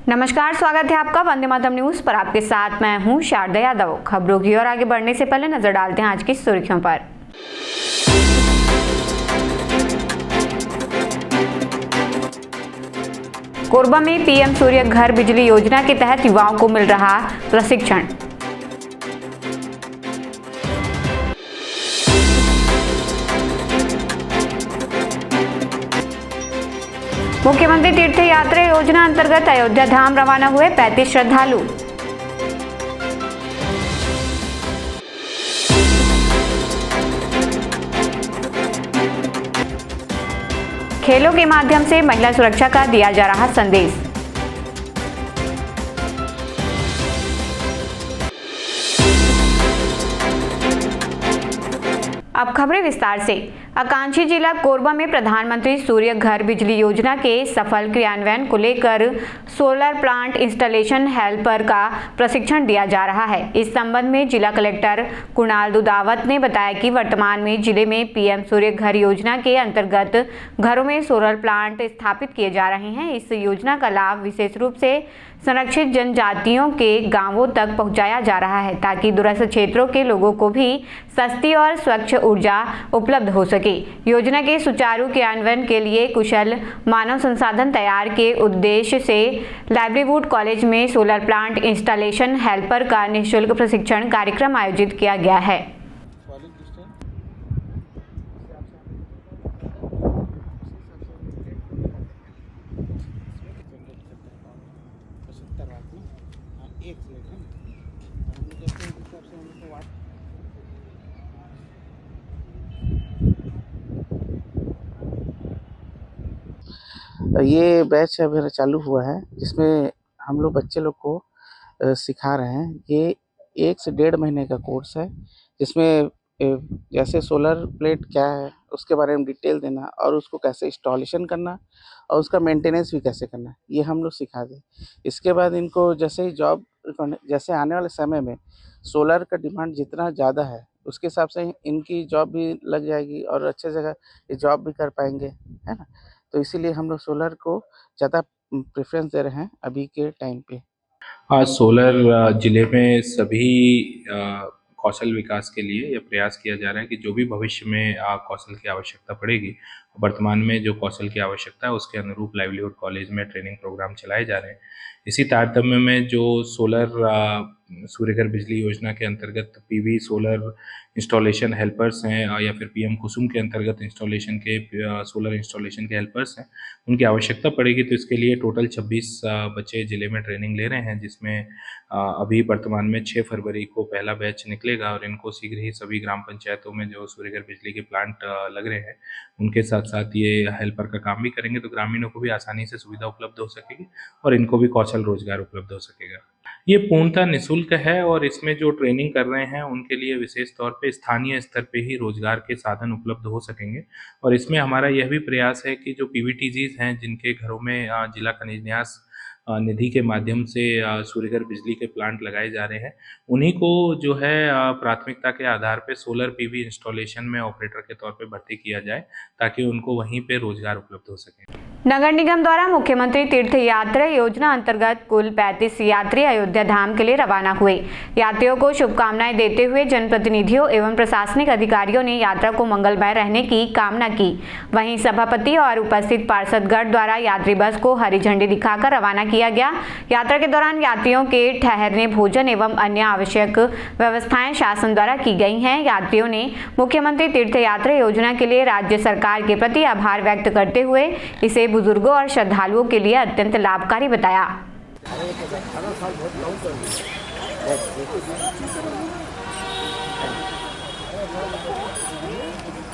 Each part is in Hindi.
नमस्कार, स्वागत है आपका वंदे मातरम न्यूज पर। आपके साथ मैं हूं शारदा यादव। खबरों की ओर आगे बढ़ने से पहले नजर डालते हैं आज की सुर्खियों पर। कोरबा में पीएम सूर्य घर बिजली योजना के तहत युवाओं को मिल रहा प्रशिक्षण। मुख्यमंत्री तीर्थ यात्रा योजना अंतर्गत अयोध्या धाम रवाना हुए 35 श्रद्धालु। खेलों के माध्यम से महिला सुरक्षा का दिया जा रहा संदेश। अब खबरें विस्तार से। आकांक्षी जिला कोरबा में प्रधानमंत्री सूर्य घर बिजली योजना के सफल क्रियान्वयन को लेकर सोलर प्लांट इंस्टॉलेशन हेल्पर का प्रशिक्षण दिया जा रहा है। इस संबंध में जिला कलेक्टर कुणाल दुदावत ने बताया कि वर्तमान में जिले में पीएम सूर्य घर योजना के अंतर्गत घरों में सोलर प्लांट स्थापित किए जा रहे हैं। इस योजना का लाभ विशेष रूप से संरक्षित जनजातियों के गांवों तक पहुंचाया जा रहा है, ताकि दूरस्थ क्षेत्रों के लोगों को भी सस्ती और स्वच्छ ऊर्जा उपलब्ध हो सके। योजना के सुचारू क्रियान्वयन के लिए कुशल मानव संसाधन तैयार के उद्देश्य से लाइवलीहुड कॉलेज में सोलर प्लांट इंस्टॉलेशन हेल्पर का निःशुल्क प्रशिक्षण कार्यक्रम आयोजित किया गया है। ये बैच अभी चालू हुआ है, जिसमें हम लोग बच्चे लोग को सिखा रहे हैं। ये 1 से 1.5 महीने का कोर्स है, जिसमें जैसे सोलर प्लेट क्या है उसके बारे में डिटेल देना और उसको कैसे इंस्टॉलेशन करना और उसका मेंटेनेंस भी कैसे करना, ये हम लोग सिखा दें। इसके बाद इनको जैसे ही जॉब, जैसे आने वाले समय में सोलर का डिमांड जितना ज़्यादा है उसके हिसाब से इनकी जॉब भी लग जाएगी और अच्छे जगह ये जॉब भी कर पाएंगे, है ना। तो इसीलिए हम लोग सोलर को ज़्यादा प्रेफरेंस दे रहे हैं अभी के टाइम पे। आज सोलर जिले में सभी कौशल विकास के लिए यह प्रयास किया जा रहा है कि जो भी भविष्य में कौशल की आवश्यकता पड़ेगी, वर्तमान में जो कौशल की आवश्यकता है उसके अनुरूप लाइवलीहुड कॉलेज में ट्रेनिंग प्रोग्राम चलाए जा रहे हैं। इसी तारतम्य में जो सोलर सूर्य घर बिजली योजना के अंतर्गत पीवी सोलर इंस्टॉलेशन हेल्पर्स हैं या फिर पीएम कुसुम के अंतर्गत इंस्टॉलेशन के सोलर इंस्टॉलेशन के हेल्पर्स हैं, उनकी आवश्यकता पड़ेगी। तो इसके लिए टोटल 26 बच्चे जिले में ट्रेनिंग ले रहे हैं, जिसमें अभी वर्तमान में 6 फरवरी को पहला बैच निकलेगा और इनको शीघ्र ही सभी ग्राम पंचायतों में जो सूर्य घर बिजली के प्लांट लग रहे हैं उनके साथ साथ ये हेल्पर का काम भी करेंगे, तो ग्रामीणों को भी आसानी से सुविधा उपलब्ध हो सकेगी और इनको भी कौशल रोजगार उपलब्ध हो सकेगा। ये पूर्णतः निःशुल्क है और इसमें जो ट्रेनिंग कर रहे हैं उनके लिए विशेष तौर पे स्थानीय स्तर पे ही रोजगार के साधन उपलब्ध हो सकेंगे। और इसमें हमारा यह भी प्रयास है कि जो पीवीटीजीज हैं जिनके घरों में जिला खनिज न्यास निधि के माध्यम से सूर्य घर बिजली के प्लांट लगाए जा रहे हैं, उन्हीं को जो है प्राथमिकता के आधार पे सोलर पीवी इंस्टॉलेशन में ऑपरेटर के तौर पे भर्ती किया जाए, ताकि उनको वहीं पे रोजगार उपलब्ध हो सके। नगर निगम द्वारा मुख्यमंत्री तीर्थ यात्रा योजना अंतर्गत कुल 35 यात्री अयोध्या धाम के लिए रवाना हुए। यात्रियों को शुभकामनाएं देते हुए जनप्रतिनिधियों एवं प्रशासनिक अधिकारियों ने यात्रा को मंगलमय रहने की कामना की। वहीं सभापति और उपस्थित पार्षदगण द्वारा यात्री बस को हरी झंडी दिखाकर रवाना किया गया। यात्रा के दौरान यात्रियों के ठहरने, भोजन एवं अन्य आवश्यक व्यवस्थाएं शासन द्वारा की गई हैं। यात्रियों ने मुख्यमंत्री तीर्थ यात्रा योजना के लिए राज्य सरकार के प्रति आभार व्यक्त करते हुए इसे बुजुर्गों और श्रद्धालुओं के लिए अत्यंत लाभकारी बताया।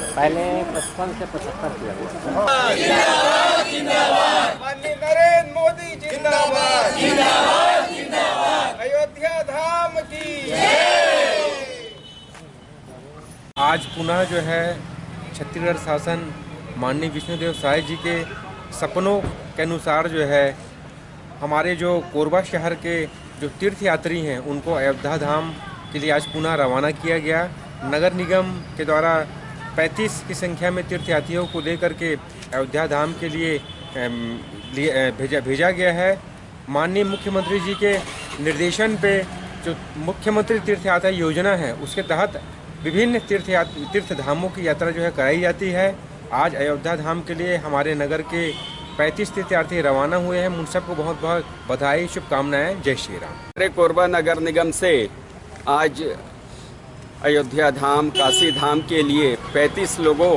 पहले 55 से 75 किलोमीटर। माननीय नरेंद्र मोदी जिंदाबाद, जिंदाबाद, जिंदाबाद। अयोध्या धाम की जय। आज पुनः जो है छत्तीसगढ़ शासन माननीय विष्णुदेव साय जी के सपनों के अनुसार जो है हमारे जो कोरबा शहर के जो तीर्थ यात्री हैं उनको अयोध्या धाम के लिए आज पुनः रवाना किया गया। नगर निगम के द्वारा 35 की संख्या में तीर्थयात्रियों को लेकर के अयोध्या धाम के लिए भेजा गया है। माननीय मुख्यमंत्री जी के निर्देशन पे जो मुख्यमंत्री तीर्थ यात्रा योजना है उसके तहत विभिन्न तीर्थ धामों की यात्रा जो है कराई जाती है। आज अयोध्या धाम के लिए हमारे नगर के 35 तीर्थयात्री रवाना हुए हैं। उन सबको बहुत बहुत बधाई, शुभकामनाएं। जय श्री राम। हमारे कोरबा नगर निगम से आज अयोध्या धाम, काशी धाम के लिए 35 लोगों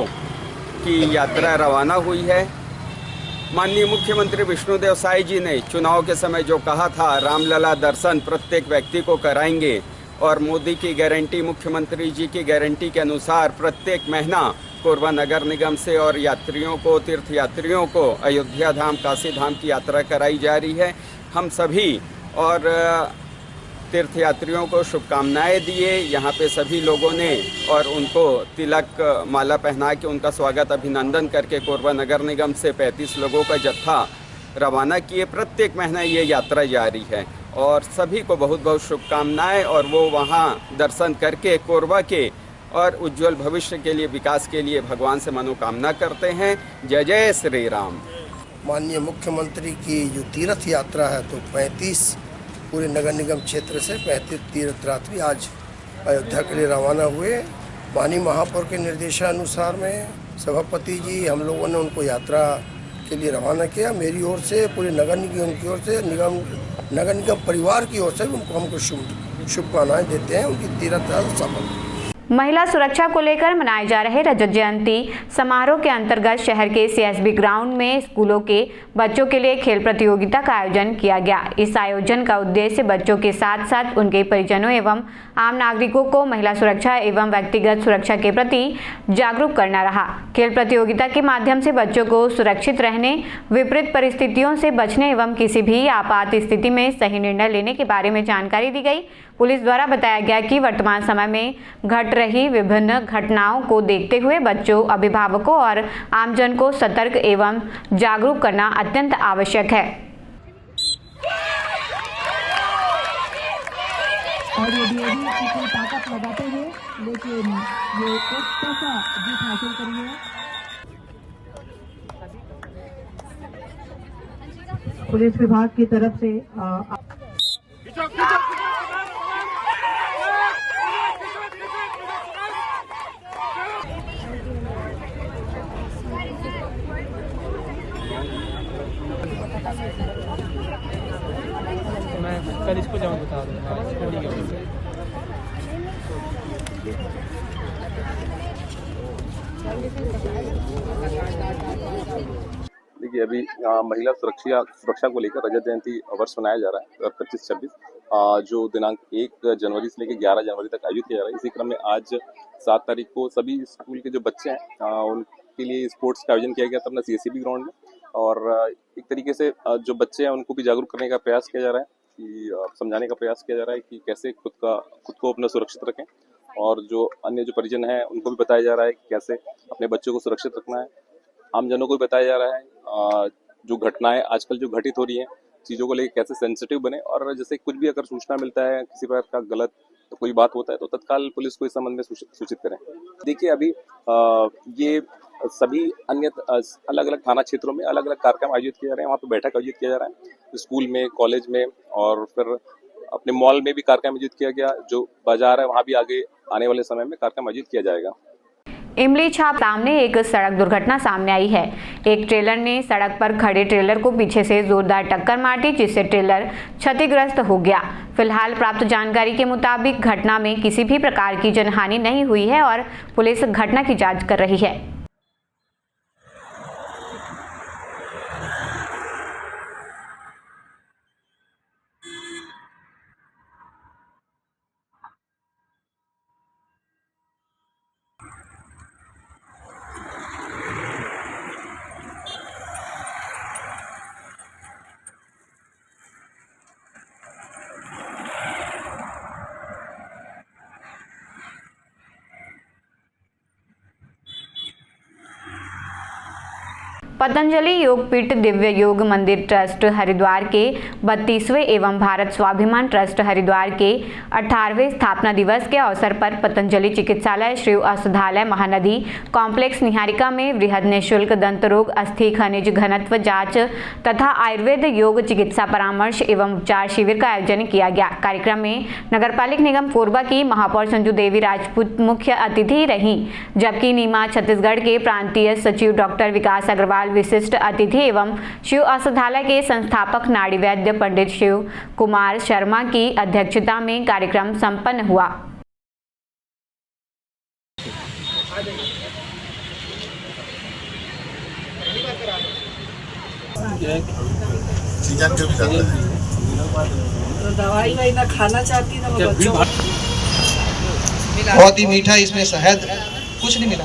की यात्रा रवाना हुई है। माननीय मुख्यमंत्री विष्णुदेव साई जी ने चुनाव के समय जो कहा था, रामलला दर्शन प्रत्येक व्यक्ति को कराएंगे, और मोदी की गारंटी, मुख्यमंत्री जी की गारंटी के अनुसार प्रत्येक महीना कोरबा नगर निगम से और यात्रियों को, तीर्थ यात्रियों को अयोध्या धाम, काशी धाम की यात्रा कराई जा रही है। हम सभी और तीर्थ यात्रियों को शुभकामनाएं दिए। यहाँ पे सभी लोगों ने और उनको तिलक माला पहना के उनका स्वागत, अभिनंदन करके कोरबा नगर निगम से 35 लोगों का जत्था रवाना किए। प्रत्येक महीना ये यात्रा जारी है और सभी को बहुत बहुत शुभकामनाएं, और वो वहाँ दर्शन करके कोरबा के और उज्जवल भविष्य के लिए, विकास के लिए भगवान से मनोकामना करते हैं। जय जय श्री राम। माननीय मुख्यमंत्री की जो तीर्थ यात्रा है, तो 35 पूरे नगर निगम क्षेत्र से 35 तीर्थयात्री आज अयोध्या के लिए रवाना हुए। माननीय महापौर के निर्देशानुसार में सभापति जी, हम लोगों ने उनको यात्रा के लिए रवाना किया। मेरी ओर से, पूरे नगर निगम की ओर से, नगर निगम परिवार की ओर से उनको हमको शुभकामनाएं देते हैं। उनकी तीर्थ यात्रा सफल। महिला सुरक्षा को लेकर मनाए जा रहे रजत जयंती समारोह के अंतर्गत शहर के सीएसबी ग्राउंड में स्कूलों के बच्चों के लिए खेल प्रतियोगिता का आयोजन किया गया। इस आयोजन का उद्देश्य बच्चों के साथ साथ उनके परिजनों एवं आम नागरिकों को महिला सुरक्षा एवं व्यक्तिगत सुरक्षा के प्रति जागरूक करना रहा। खेल प्रतियोगिता के माध्यम से बच्चों को सुरक्षित रहने, विपरीत परिस्थितियों से बचने एवं किसी भी आपात स्थिति में सही निर्णय लेने के बारे में जानकारी दी गई। पुलिस द्वारा बताया गया कि वर्तमान समय में घट रही विभिन्न घटनाओं को देखते हुए बच्चों, अभिभावकों और आमजन को सतर्क एवं जागरूक करना अत्यंत आवश्यक है। और ये ताकत लगाते हुए, लेकिन ये एक तरफा जीत हासिल करी है। पुलिस विभाग की तरफ से मैं कल इसको जमा बता दूँगा। देखिए, अभी महिला सुरक्षा को लेकर रजत जयंती वर्ष मनाया जा रहा है 25-26, जो दिनांक 1 जनवरी से लेकर 11 जनवरी तक आयोजित किया जा रहा है। इसी क्रम में आज 7 तारीख को सभी स्कूल के जो बच्चे हैं उनके लिए स्पोर्ट्स का आयोजन किया गया था अपना सीएसबी ग्राउंड में, और एक तरीके से जो बच्चे हैं उनको भी जागरूक करने का प्रयास किया जा रहा है, कि समझाने का प्रयास किया जा रहा है कि कैसे खुद को अपना सुरक्षित रखें, और जो अन्य जो परिजन हैं उनको भी बताया जा रहा है कि कैसे अपने बच्चों को सुरक्षित रखना है। आमजनों को भी बताया जा रहा है जो घटनाएं आजकल जो घटित हो रही हैं, चीज़ों को लेकर कैसे सेंसिटिव बने, और जैसे कुछ भी अगर सूचना मिलता है किसी प्रकार का गलत तो कोई बात होता है तो तत्काल पुलिस को इस संबंध में सूचित करें। देखिए, अभी ये सभी अन्य अलग अलग थाना क्षेत्रों में अलग अलग कार्यक्रम आयोजित किए जा रहे हैं। वहाँ पे बैठक आयोजित किया जा रहा है, स्कूल में, कॉलेज में, और फिर अपने मॉल में भी कार्यक्रम आयोजित किया गया। जो बाजार है वहाँ भी आगे आने वाले समय में कार्यक्रम आयोजित किया जाएगा। इमली छाप सामने एक सड़क दुर्घटना सामने आई है। एक ट्रेलर ने सड़क पर खड़े ट्रेलर को पीछे से जोरदार टक्कर मार दी, जिससे ट्रेलर क्षतिग्रस्त हो गया। फिलहाल प्राप्त जानकारी के मुताबिक घटना में किसी भी प्रकार की जनहानि नहीं हुई है और पुलिस घटना की जांच कर रही है। पतंजलि योगपीठ दिव्य योग मंदिर ट्रस्ट हरिद्वार के 32वें एवं भारत स्वाभिमान ट्रस्ट हरिद्वार के 18वें स्थापना दिवस के अवसर पर पतंजलि चिकित्सालय श्री औषधालय महानदी कॉम्प्लेक्स निहारिका में वृहद निःशुल्क दंत रोग, अस्थि खनिज घनत्व जांच तथा आयुर्वेद योग चिकित्सा परामर्श एवं उपचार शिविर का आयोजन किया गया। कार्यक्रम में नगरपालिका निगम कोरबा की महापौर संजू देवी राजपूत मुख्य अतिथि रहीं, जबकि नीमा छत्तीसगढ़ के प्रांतीय सचिव डॉक्टर विकास अग्रवाल विशिष्ट अतिथि एवं शिव औषधालय के संस्थापक नाड़ी वैद्य पंडित शिव कुमार शर्मा की अध्यक्षता में कार्यक्रम संपन्न हुआ। दवाई वाई ना खाना चाहती ना बच्चों बहुत ही मीठा, इसमें शहद कुछ नहीं मिला,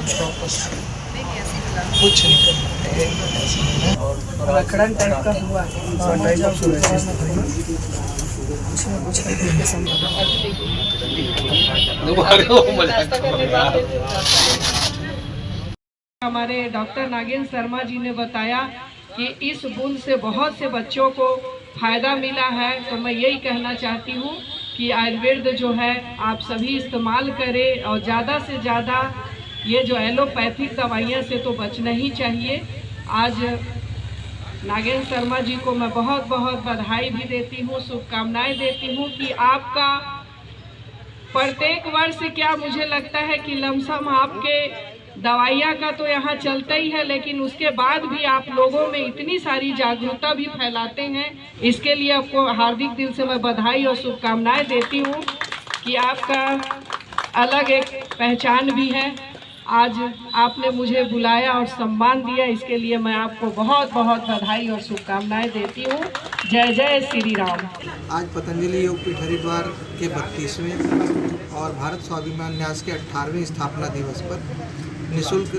कुछ नहीं, रखड़न टाइप का हुआ हमारे डॉक्टर नागेंद्र शर्मा जी ने बताया कि इस बूंद से बहुत से बच्चों को फायदा मिला है। तो मैं यही कहना चाहती हूँ कि आयुर्वेद जो है आप सभी इस्तेमाल करें और ज़्यादा से ज़्यादा ये जो एलोपैथिक दवाइयाँ से तो बचना ही चाहिए। आज नागेंद्र शर्मा जी को मैं बहुत बहुत बधाई भी देती हूँ, शुभकामनाएं देती हूँ कि आपका प्रत्येक वर्ष क्या मुझे लगता है कि लमसम आपके दवाइयाँ का तो यहाँ चलता ही है, लेकिन उसके बाद भी आप लोगों में इतनी सारी जागरूकता भी फैलाते हैं। इसके लिए आपको हार्दिक दिल से मैं बधाई और शुभकामनाएं देती हूँ कि आपका अलग एक पहचान भी है। आज आपने मुझे बुलाया और सम्मान दिया, इसके लिए मैं आपको बहुत बहुत बधाई और शुभकामनाएं देती हूँ। जय जय श्री राम। आज पतंजलि योगपीठ हरिद्वार के 32वें और भारत स्वाभिमान न्यास के 18वें स्थापना दिवस पर निःशुल्क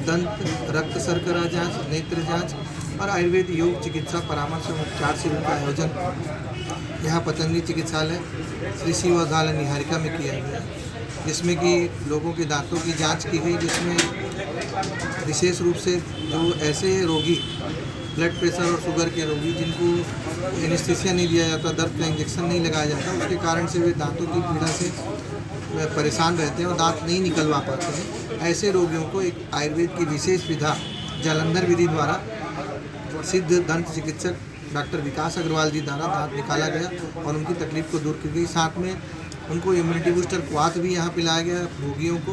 दंत, रक्त शर्करा जांच, नेत्र जांच और आयुर्वेद योग चिकित्सा परामर्श एवं उपचार शिविर का आयोजन यहाँ पतंजलि चिकित्सालय श्री शिव औषधालय निहारिका में किया गया है, जिसमें कि लोगों के दांतों की जांच की गई, जिसमें विशेष रूप से जो ऐसे रोगी, ब्लड प्रेशर और शुगर के रोगी जिनको एनेस्थीसिया नहीं दिया जाता, दर्द का इंजेक्शन नहीं लगाया जाता, उसके कारण से वे दांतों की पीड़ा से परेशान रहते हैं और दांत नहीं निकलवा पाते हैं। ऐसे रोगियों को एक आयुर्वेद की विशेष विधा जालंधर विधि द्वारा प्रसिद्ध दंत चिकित्सक डॉक्टर विकास अग्रवाल जी द्वारा दांत निकाला गया और उनकी तकलीफ को दूर की गई। साथ में उनको इम्यूनिटी बूस्टर क्वाथ भी यहाँ पिलाया गया रोगियों को,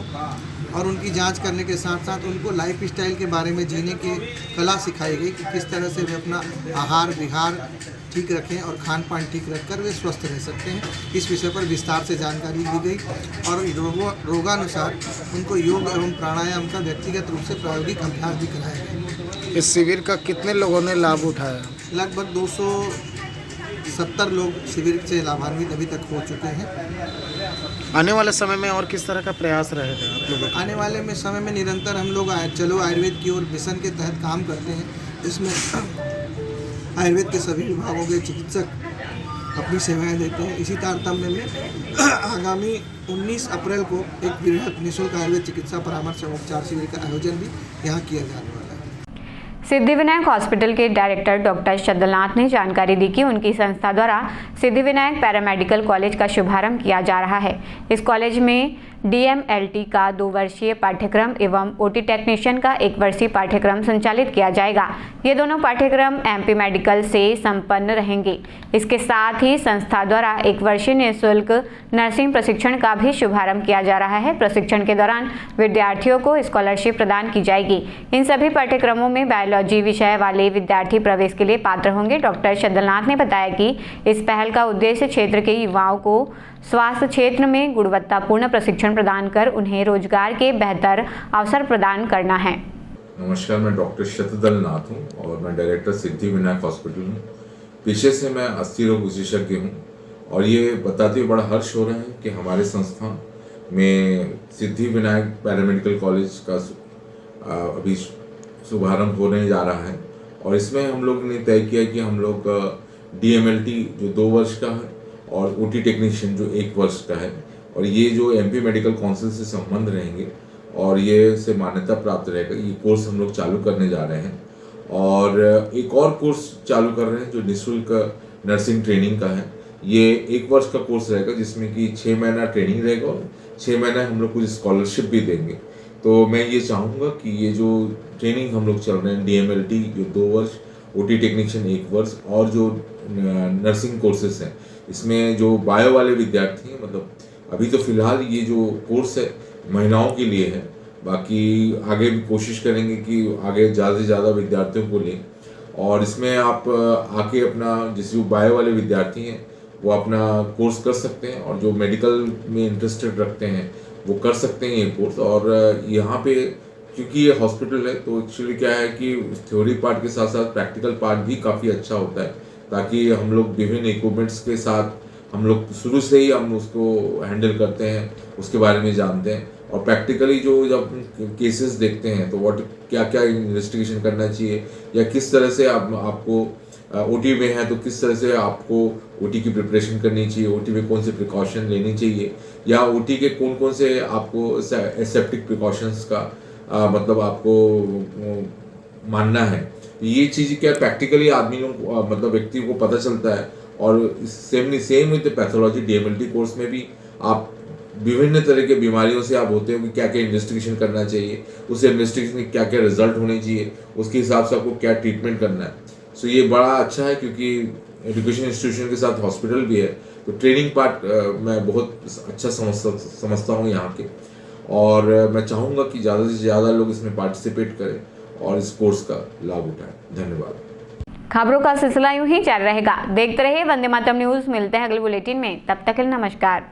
और उनकी जांच करने के साथ साथ उनको लाइफ स्टाइल के बारे में जीने की कला सिखाई गई कि किस तरह से वे अपना आहार विहार ठीक रखें और खान पान ठीक रखकर वे स्वस्थ रह सकते हैं। इस विषय पर विस्तार से जानकारी दी गई और रोगानुसार उनको योग एवं प्राणायाम का व्यक्तिगत रूप से प्रायोगिक अभ्यास भी कराया गया। इस शिविर का कितने लोगों ने लाभ उठाया? लगभग 270 लोग शिविर से लाभान्वित अभी तक हो चुके हैं। आने वाले समय में और किस तरह का प्रयास रहेगा आप लोगों का? आने वाले में समय में निरंतर हम लोग चलो आयुर्वेद की ओर मिशन के तहत काम करते हैं। इसमें आयुर्वेद के सभी विभागों के चिकित्सक अपनी सेवाएं देते हैं। इसी तारतम्य में आगामी 19 अप्रैल को एक वृहद निःशुल्क आयुर्वेद चिकित्सा परामर्श एवं उपचार शिविर का आयोजन भी यहाँ किया जाने वाला है। सिद्धिविनायक हॉस्पिटल के डायरेक्टर डॉक्टर शदलनाथ ने जानकारी दी कि उनकी संस्था द्वारा सिद्धिविनायक पैरामेडिकल कॉलेज का शुभारंभ किया जा रहा है। इस कॉलेज में DMLT का 2 वर्षीय पाठ्यक्रम एवं OT टेक्नीशियन का 1 वर्षीय पाठ्यक्रम संचालित किया जाएगा। ये दोनों पाठ्यक्रम MP मेडिकल से संपन्न रहेंगे। इसके साथ ही संस्था द्वारा 1 वर्षीय निःशुल्क नर्सिंग प्रशिक्षण का भी शुभारंभ किया जा रहा है। प्रशिक्षण के दौरान विद्यार्थियों को स्कॉलरशिप प्रदान की जाएगी। इन सभी पाठ्यक्रमों में बायोलॉजी विषय वाले विद्यार्थी प्रवेश के लिए पात्र होंगे। डॉक्टर शदलनाथ ने बताया कि इस पहल का उद्देश्य क्षेत्र के युवाओं को स्वास्थ्य क्षेत्र में गुणवत्तापूर्ण प्रशिक्षण प्रदान कर उन्हें रोजगार के बेहतर अवसर प्रदान करना है। नमस्कार, मैं डॉक्टर शतदलनाथ हूँ और मैं डायरेक्टर सिद्धिविनायक हॉस्पिटल हूँ। पेशे से मैं अस्थि रोग विशेषज्ञ हूँ और ये बताते हुए बड़ा हर्ष हो रहा है कि हमारे संस्था में सिद्धिविनायक पैरामेडिकल कॉलेज का अभी शुभारंभ होने जा रहा है और इसमें हम लोग ने तय किया कि हम लोग DMLT जो 2 वर्ष का है और OT टेक्नीशियन जो 1 वर्ष का है और ये जो MP मेडिकल काउंसिल से संबंध रहेंगे और ये से मान्यता प्राप्त रहेगा, ये कोर्स हम लोग चालू करने जा रहे हैं। और एक और कोर्स चालू कर रहे हैं जो निःशुल्क नर्सिंग ट्रेनिंग का है। ये 1 वर्ष का कोर्स रहेगा जिसमें कि 6 महीना ट्रेनिंग रहेगा और 6 महीना हम लोग कुछ स्कॉलरशिप भी देंगे। तो मैं ये चाहूँगा कि ये जो ट्रेनिंग हम लोग चल रहे हैं DMLT जो 2 वर्ष, OT टेक्नीशियन 1 वर्ष और जो नर्सिंग कोर्सेस हैं इसमें जो बायो वाले विद्यार्थी हैं, मतलब अभी तो फिलहाल ये जो कोर्स है महिलाओं के लिए है, बाकी आगे भी कोशिश करेंगे कि आगे ज़्यादा से ज़्यादा विद्यार्थियों को लें और इसमें आप आके अपना जिस जो बायो वाले विद्यार्थी हैं वो अपना कोर्स कर सकते हैं और जो मेडिकल में इंटरेस्टेड रखते हैं वो कर सकते हैं ये कोर्स। और यहाँ पे क्योंकि ये हॉस्पिटल है तो एक्चुअली क्या है कि थ्योरी पार्ट के साथ साथ प्रैक्टिकल पार्ट भी काफ़ी अच्छा होता है, ताकि हम लोग विभिन्न इक्विपमेंट्स के साथ हम लोग शुरू से ही हम उसको हैंडल करते हैं, उसके बारे में जानते हैं और प्रैक्टिकली जो जब केसेस देखते हैं तो क्या क्या इन्वेस्टिगेशन करना चाहिए या किस तरह से आपको OT में है तो किस तरह से आपको OT की प्रिपरेशन करनी चाहिए, OT में कौन से प्रिकॉशन लेनी चाहिए या OT के कौन से आपको एसेप्टिक प्रिकॉशंस का मतलब आपको मानना है। ये चीज़ क्या प्रैक्टिकली आदमी लोग मतलब व्यक्ति को पता चलता है। और same with pathology DMLT course में भी आप विभिन्न तरह के बीमारियों से आप होते हो कि क्या क्या इन्वेस्टिगेशन करना चाहिए, उस इन्वेस्टिगेशन के क्या क्या रिजल्ट होने चाहिए, उसके हिसाब से आपको क्या ट्रीटमेंट करना है। सो ये बड़ा अच्छा है क्योंकि एजुकेशन इंस्टीट्यूशन के साथ हॉस्पिटल भी है, तो ट्रेनिंग पार्ट मैं बहुत अच्छा समझता हूँ यहाँ के और मैं चाहूँगा कि ज़्यादा से ज़्यादा लोग इसमें पार्टिसिपेट करें और इस कोर्स का लाभ उठाएं। धन्यवाद। खबरों का सिलसिला यूं ही जारी रहेगा। देखते रहिए वंदे मातरम न्यूज़। मिलते हैं अगले बुलेटिन में, तब तक के लिए नमस्कार।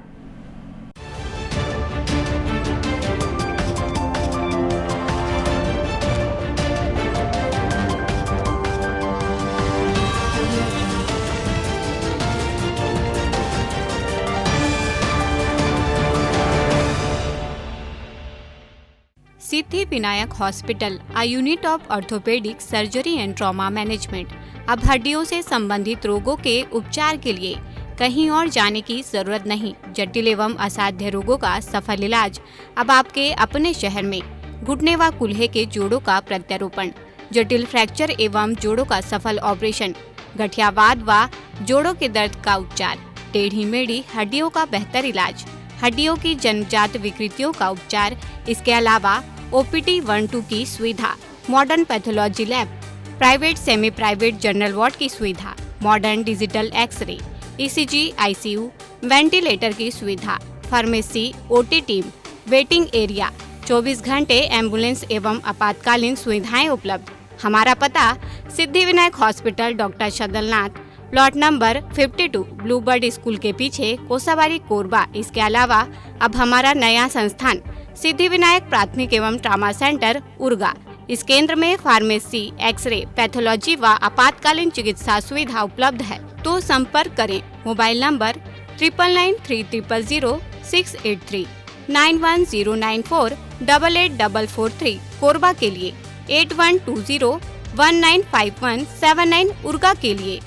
Siddhi Vinayak hospital, a unit of orthopaedic surgery and trauma management. अब हड्डियों से संबंधित रोगों के उपचार के लिए कहीं और जाने की जरूरत नहीं। जटिल एवं असाध्य रोगों का सफल इलाज अब आपके अपने शहर में। घुटने व कूल्हे के जोड़ों का प्रत्यारोपण, जटिल फ्रैक्चर एवं जोड़ों का सफल ऑपरेशन, गठियावाद व जोड़ों के दर्द का उपचार, टेढ़ी मेढ़ी हड्डियों का बेहतर इलाज, हड्डियों की जन्मजात विकृतियों का उपचार। इसके अलावा OPT 1-2 की सुविधा, modern pathology lab, private semi private general ward की सुविधा, modern digital X-ray, ECG, ICU, ventilator की सुविधा, pharmacy, OT team, waiting area, 24 घंटे एम्बुलेंस एवं आपातकालीन सुविधाएं उपलब्ध। हमारा पता Siddhi Vinayak hospital, doctor Shadalnath, plot number 52, Bluebird school के पीछे, कोसाबारी, कोरबा। इसके अलावा अब हमारा नया संस्थान सिद्धि विनायक प्राथमिक एवं ट्रॉमा सेंटर, उर्गा। इस केंद्र में फार्मेसी, एक्सरे, पैथोलॉजी व आपातकालीन चिकित्सा सुविधा उपलब्ध है। तो संपर्क करें। मोबाइल नंबर 9993000683, 9109488443, कोरबा के लिए 8120195179, उर्गा के लिए